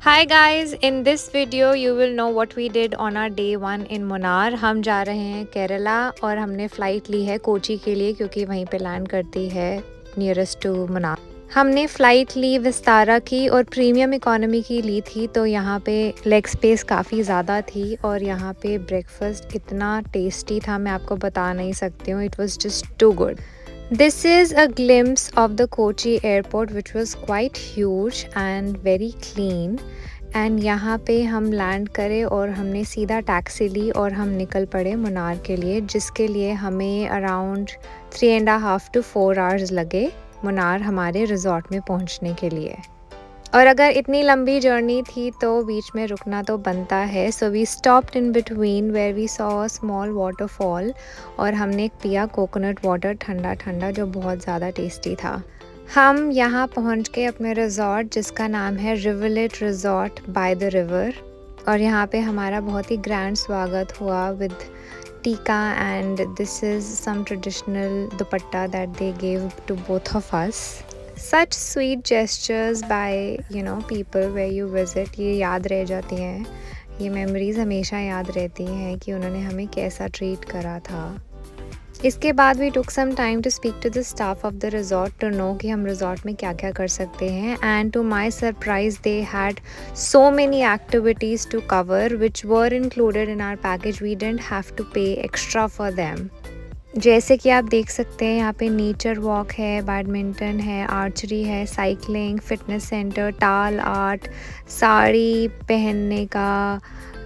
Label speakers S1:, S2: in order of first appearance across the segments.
S1: Hi guys, in this video you will know what we did on our day 1 in Munnar. हम जा रहे हैं केरला और हमने फ़्लाइट ली है कोची के लिए क्योंकि वहीं पे लैंड करती है नियरेस्ट टू मुन्नार। हमने फ़्लाइट ली विस्तारा की और प्रीमियम इकोनॉमी की ली थी, तो यहाँ पे लेग स्पेस काफ़ी ज़्यादा थी और यहाँ पे ब्रेकफास्ट इतना टेस्टी था, मैं आपको बता नहीं सकती हूँ। It was just too good. This is a glimpse of the Kochi airport which was quite huge and very clean। And यहाँ पे हम लैंड करे और हमने सीधा टैक्सी ली और हम निकल पड़े मुन्नार के लिए, जिसके लिए हमें अराउंड 3.5 to 4 आवर्स लगे मुन्नार हमारे रिजॉर्ट में पहुँचने के लिए। और अगर इतनी लंबी जर्नी थी तो बीच में रुकना तो बनता है। So we stopped in between where we saw a small waterfall और हमने पिया कोकोनट वाटर ठंडा ठंडा, जो बहुत ज़्यादा टेस्टी था। हम यहाँ पहुँच के अपने रिजॉर्ट, जिसका नाम है रिवरलेट रिजॉर्ट बाय द रिवर, और यहाँ पे हमारा बहुत ही ग्रैंड स्वागत हुआ with tika and this is some traditional dupatta that they gave to both of us. Such sweet gestures by people where you visit, ये याद रह जाती हैं। ये मेमोरीज हमेशा याद रहती हैं कि उन्होंने हमें कैसा ट्रीट करा था। इसके बाद we took some time to speak to the staff of the resort to know कि हम रिजॉर्ट में क्या क्या कर सकते हैं। And to my surprise they had so many activities to cover which were included in our package. We didn't have to pay extra for them। जैसे कि आप देख सकते हैं यहाँ पे नेचर वॉक है, बैडमिंटन है, आर्चरी है, cycling, fitness centre, tall art, sari पहनने का,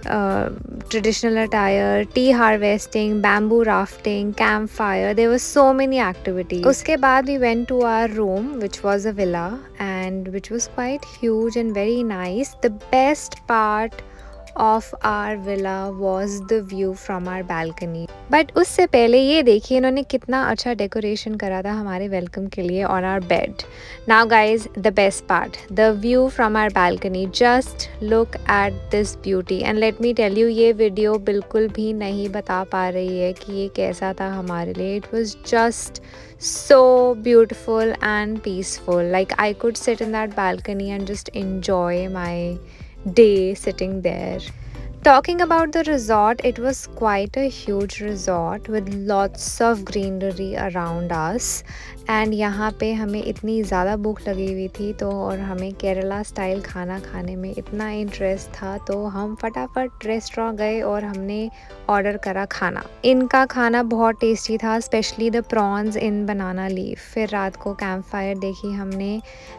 S1: traditional attire, tea harvesting, bamboo rafting, camp fire, there was so many activities. उसके बाद we went to our room which was a villa and which was quite huge and very nice. The best part of our villa was the view from our balcony। But उससे पहले ये देखिए इन्होंने कितना अच्छा decoration करा था हमारे वेलकम के लिए on our bed। Now guys, the best part, the view from our balcony, just look at this beauty and let me tell you, ये वीडियो बिल्कुल भी नहीं बता पा रही है कि ये कैसा था हमारे लिए। It was just so beautiful and peaceful, like I could sit in that balcony and just enjoy my day sitting there। Talking about the resort, it was quite a huge resort with lots of greenery around us। and यहाँ पे हमें इतनी ज़्यादा भूख लगी हुई थी तो और हमें केरला स्टाइल खाना खाने में इतना इंटरेस्ट था, तो हम फटाफट रेस्टोरेंट गए और हमने ऑर्डर करा खाना। इनका खाना बहुत टेस्टी था, specially the prawns in banana leaf. फिर रात को कैंप फायर देखी हमने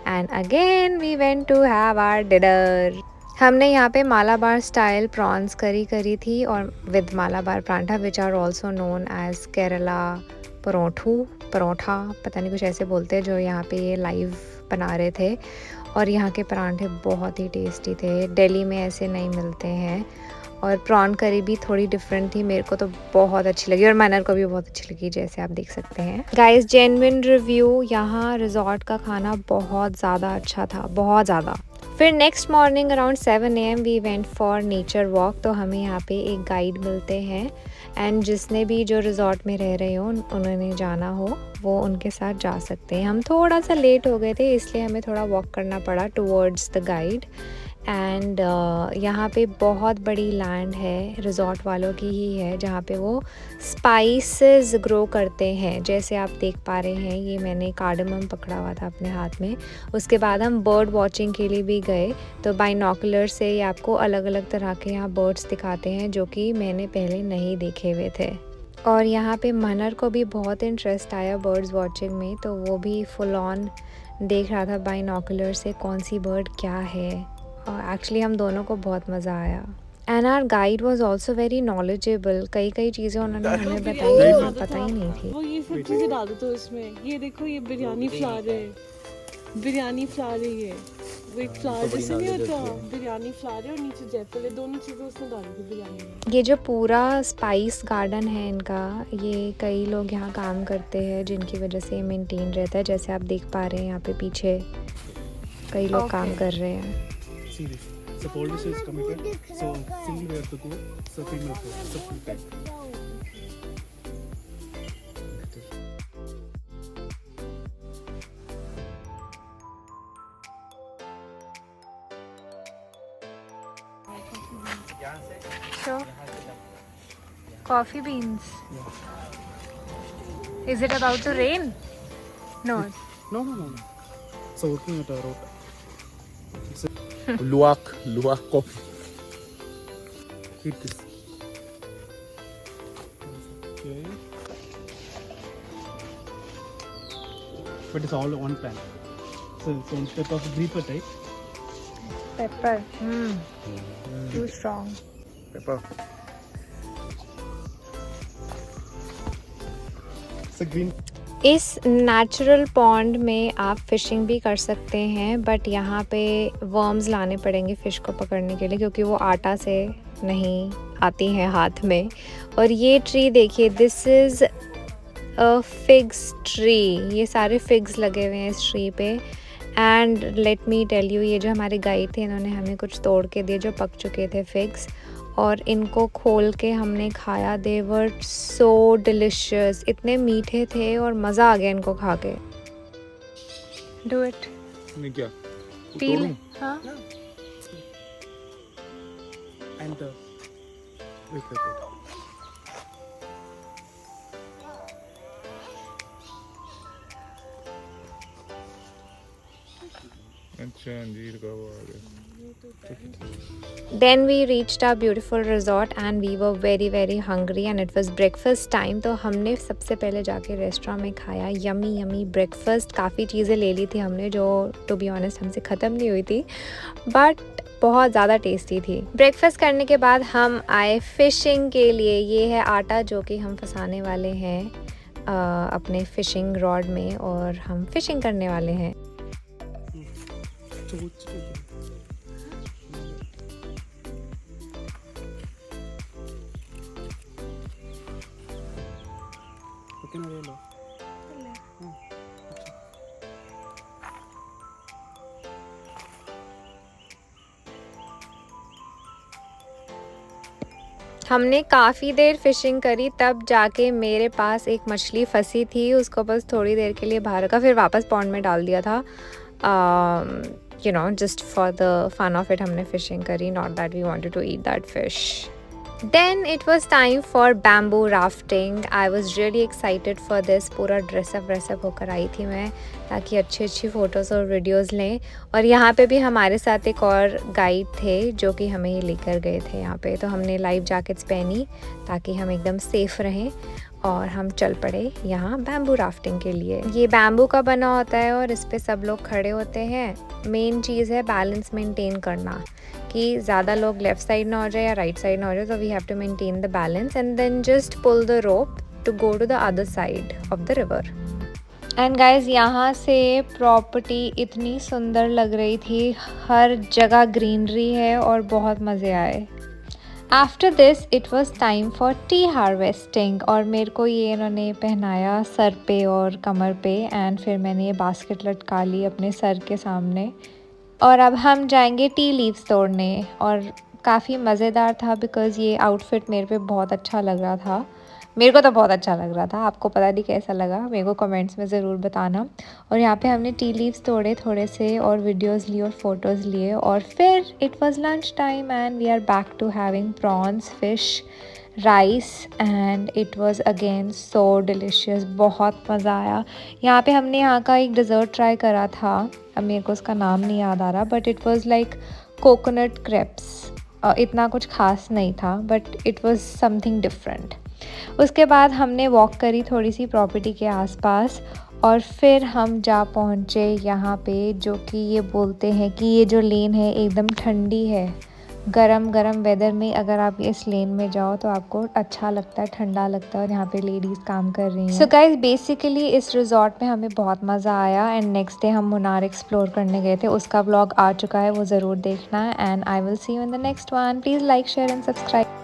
S1: and again we went to have our dinner. हमने यहाँ पे मालाबार स्टाइल प्रॉन्स करी करी थी और with Malabar paratha which are also known as Kerala parotta, पता नहीं कुछ ऐसे बोलते हैं, जो यहाँ पे ये लाइव बना रहे थे। और यहाँ के पराठे बहुत ही टेस्टी थे, दिल्ली में ऐसे नहीं मिलते हैं। और प्रॉन करी भी थोड़ी डिफरेंट थी, मेरे को तो बहुत अच्छी लगी और मैनर को भी बहुत अच्छी लगी, जैसे आप देख सकते हैं। गाइस, जेन्युइन रिव्यू, यहाँ रिजॉर्ट का खाना बहुत ज़्यादा अच्छा था, बहुत ज़्यादा। फिर next morning around 7 AM we went for nature walk. तो हमें यहाँ पे एक गाइड मिलते हैं एंड जिसने भी जो रिजॉर्ट में रह रहे हो उन्होंने जाना हो वो उनके साथ जा सकते हैं। हम थोड़ा सा लेट हो गए थे इसलिए हमें थोड़ा वॉक करना पड़ा टुवर्ड्स द गाइड। एंड यहाँ पे बहुत बड़ी लैंड है, रिजॉर्ट वालों की ही है, जहाँ पे वो स्पाइसेस ग्रो करते हैं। जैसे आप देख पा रहे हैं, ये मैंने कार्डमम पकड़ा हुआ था अपने हाथ में। उसके बाद हम बर्ड वॉचिंग के लिए भी गए, तो बाइनोकुलर से ये आपको अलग अलग तरह के यहाँ बर्ड्स दिखाते हैं जो कि मैंने पहले नहीं देखे हुए थे। और यहाँ पे मनर को भी बहुत इंटरेस्ट आया बर्ड्स वॉचिंग में, तो वो भी फुल ऑन देख रहा था बाइनोकुलर से कौन सी बर्ड क्या है। और एक्चुअली हम दोनों को बहुत मज़ा आया। And our guide was also very knowledgeable, कई कई चीज़ें उन्होंने हमें बताई जो हमें पता ही नहीं थी।
S2: वो ये सब चीज़ें डाल दो इसमें। ये देखो, ये बिरयानी फ्लावर है, बिरयानी फ्लावर है ये। वो एक फ्लावर जैसे नहीं होता, बिरयानी फ्लावर है और नीचे जयफल है, दोनों चीज़ें उसने डाली थी बिरयानी में।
S1: ये जो पूरा स्पाइस गार्डन है इनका, ये कई लोग यहाँ काम करते हैं जिनकी वजह से ये मेंटेन रहता है। जैसे आप देख पा रहे हैं यहाँ पे पीछे कई लोग काम कर रहे हैं।
S3: So police is committed. So single we have to go. So female go. So full tank.
S1: So, coffee beans. Is it about to rain? No.
S3: No. So working at a road.
S4: Luwak coffee.
S3: Eat this. Okay. But it's all one plant. So instead of gripper type.
S1: Pepper. Too strong.
S4: Pepper.
S3: It's a green.
S1: इस natural pond में आप fishing भी कर सकते हैं, but यहाँ पे worms लाने पड़ेंगे फ़िश को पकड़ने के लिए, क्योंकि वो आटा से नहीं आती हैं हाथ में। और ये ट्री देखिए, this is a figs tree. ये सारे फिग्स लगे हुए हैं इस ट्री पे। And let me tell you, ये जो हमारे गाइड थे इन्होंने हमें कुछ तोड़ के दिए जो पक चुके थे फिग्स, और इनको खोल के हमने खाया। दे वर सो डिलिशियस, इतने मीठे थे और मज़ा आ गया इनको खा के। Do it.
S4: नहीं क्या?
S1: पील। हाँ।
S3: And wait.
S4: अच्छा अंजीर का वो आ गया।
S1: Then we reached our beautiful resort and we were very very hungry and it was breakfast time। तो हमने सबसे पहले जाके रेस्टोरेंट में खाया यमी ब्रेकफास्ट। काफ़ी चीज़ें ले ली थी हमने जो टू बी ऑनेस्ट हमसे ख़त्म नहीं हुई थी, बट बहुत ज़्यादा टेस्टी थी। ब्रेकफास्ट करने के बाद हम आए फ़िशिंग के लिए। ये है आटा जो कि हम फंसाने वाले हैं अपने फ़िशिंग रॉड में, और हम फ़िशिंग करने वाले हैं। हमने काफ़ी देर फ़िशिंग करी, तब जाके मेरे पास एक मछली फंसी थी। उसको बस थोड़ी देर के लिए बाहर रखा, फिर वापस पॉन्ड में डाल दिया था। You know, just for the fun of it हमने फ़िशिंग करी, not that we wanted to eat that fish. Then it was time for bamboo rafting. I was really excited for this। पूरा dress up होकर आई थी मैं ताकि अच्छी photos और videos लें। और यहाँ पे भी हमारे साथ एक और गाइड थे जो कि हमें लेकर गए थे यहाँ पे। तो हमने लाइफ जैकेट्स पहनी ताकि हम एकदम सेफ़ रहें, और हम चल पड़े यहाँ बैम्बू राफ्टिंग के लिए। ये बैम्बू का बना होता है और इस पे सब लोग खड़े होते हैं। मेन चीज़ है बैलेंस मेंटेन करना, कि ज़्यादा लोग लेफ़्ट साइड ना हो जाए या राइट साइड ना हो जाए। तो we have to maintain the balance and then just pull the rope to go to the other side of the river. And guys, यहाँ से प्रॉपर्टी इतनी सुंदर लग रही थी, हर जगह ग्रीनरी है और बहुत मज़े आए। After this it was time for T harvesting, और मेरे को ये इन्होंने पहनाया सर पे और कमर पे, एंड फिर मैंने ये बास्केट लटका ली अपने सर के सामने। और अब हम जाएंगे टी लीव्स तोड़ने, और काफ़ी मज़ेदार था बिकॉज़ ये आउटफिट मेरे पे बहुत अच्छा लग रहा था। मेरे को तो बहुत अच्छा लग रहा था, आपको पता नहीं कैसा लगा, मेरे को कमेंट्स में ज़रूर बताना। और यहाँ पे हमने टी लीव्स तोड़े थोड़े से, और वीडियोस ली और फ़ोटोज़ लिए, और फिर it was lunch time and we are back to having prawns, fish, rice, and it was again so delicious. बहुत मज़ा आया। यहाँ पे हमने यहाँ का एक डिज़र्ट ट्राई करा था, अब मेरे को उसका नाम नहीं याद आ रहा, but it was like coconut crepes. इतना कुछ खास नहीं था, but it was something different. उसके बाद हमने वॉक करी थोड़ी सी प्रॉपर्टी के आसपास, और फिर हम जा पहुँचे यहाँ पे, जो कि ये बोलते हैं कि ये जो लेन है एकदम ठंडी है। गरम वेदर में अगर आप इस लेन में जाओ तो आपको अच्छा लगता है, ठंडा लगता है, और यहाँ पे लेडीज़ काम कर रही हैं। सो गाइज, बेसिकली इस रिजॉर्ट में हमें बहुत मज़ा आया। एंड नेक्स्ट डे हम मुनार एक्सप्लोर करने गए थे, उसका व्लॉग आ चुका है, वो ज़रूर देखना। And I will see you in the next one. Please like, share and subscribe.